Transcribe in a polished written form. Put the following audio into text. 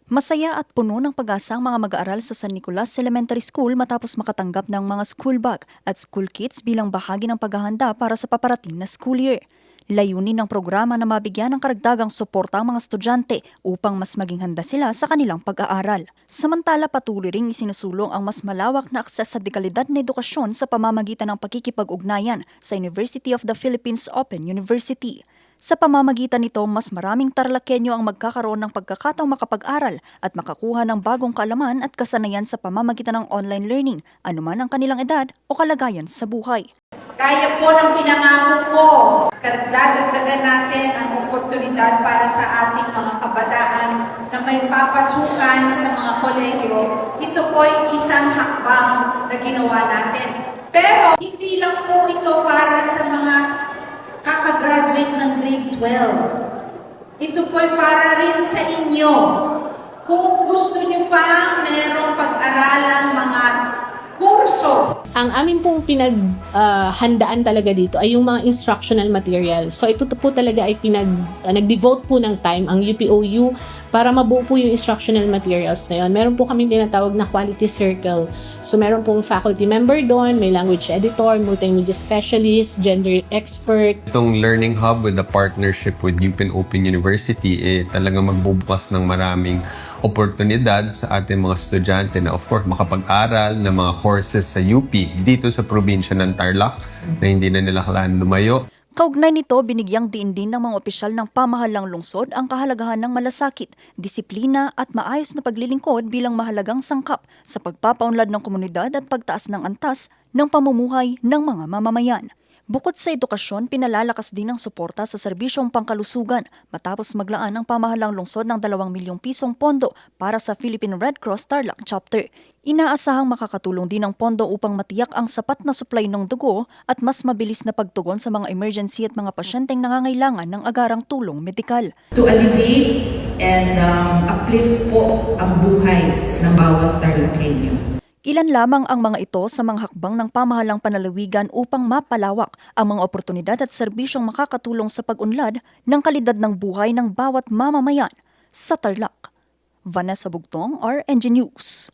Masaya at puno ng pag-asa ang mga mag-aaral sa San Nicolas Elementary School matapos makatanggap ng mga school bag at school kits bilang bahagi ng paghahanda para sa paparating na school year. Layunin ng programa na mabigyan ng karagdagang suporta ang mga estudyante upang mas maging handa sila sa kanilang pag-aaral. Samantala, patuloy ring isinusulong ang mas malawak na akses sa dekalidad na edukasyon sa pamamagitan ng pakikipag-ugnayan sa University of the Philippines Open University. Sa pamamagitan nito, mas maraming Tarlakenyo ang magkakaroon ng pagkakataong makapag-aral at makakuha ng bagong kaalaman at kasanayan sa pamamagitan ng online learning, anuman ang kanilang edad o kalagayan sa buhay. Kaya po ng pinangako ko, dadagdagan natin ang oportunidad para sa ating mga kabataan na may papasukan sa mga kolegyo. Ito po ay isang hakbang na ginawa natin. Pero hindi lang po ito para sa mga kakagraduate ng grade 12. Ito po ay para rin sa inyo. Kung gusto niyo pa merong pag-aralang mga kurso. Ang amin pong pinaghandaan talaga dito ay yung mga instructional material. So ito po talaga ay nag-devote po ng time ang UPOU para mabuo po yung instructional materials na yun. Meron po kaming tinatawag na quality circle. So meron pong faculty member doon, may language editor, multimedia specialist, gender expert. Itong learning hub with the partnership with UPenn Open University talagang magbubukas ng maraming oportunidad sa ating mga estudyante na of course makapag-aral ng mga courses sa UP dito sa probinsya ng Tarlac na hindi na nila kailangan lumayo. Kaugnay nito, binigyang diin din ng mga opisyal ng pamahalang lungsod ang kahalagahan ng malasakit, disiplina at maayos na paglilingkod bilang mahalagang sangkap sa pagpapaunlad ng komunidad at pagtaas ng antas ng pamumuhay ng mga mamamayan. Bukod sa edukasyon, pinalalakas din ang suporta sa serbisyong pangkalusugan matapos maglaan ang pamahalang lungsod ng 2 milyong pisong pondo para sa Philippine Red Cross Tarlac Chapter. Inaasahang makakatulong din ang pondo upang matiyak ang sapat na supply ng dugo at mas mabilis na pagtugon sa mga emergency at mga pasyenteng nangangailangan ng agarang tulong medikal. To alleviate and uplift po ang buhay ng bawat Tarlakenyo. Ilan lamang ang mga ito sa mga hakbang ng pamahalang panlalawigan upang mapalawak ang mga oportunidad at serbisyong makakatulong sa pag-unlad ng kalidad ng buhay ng bawat mamamayan sa Tarlac. Vanessa Bugtong, RNG News.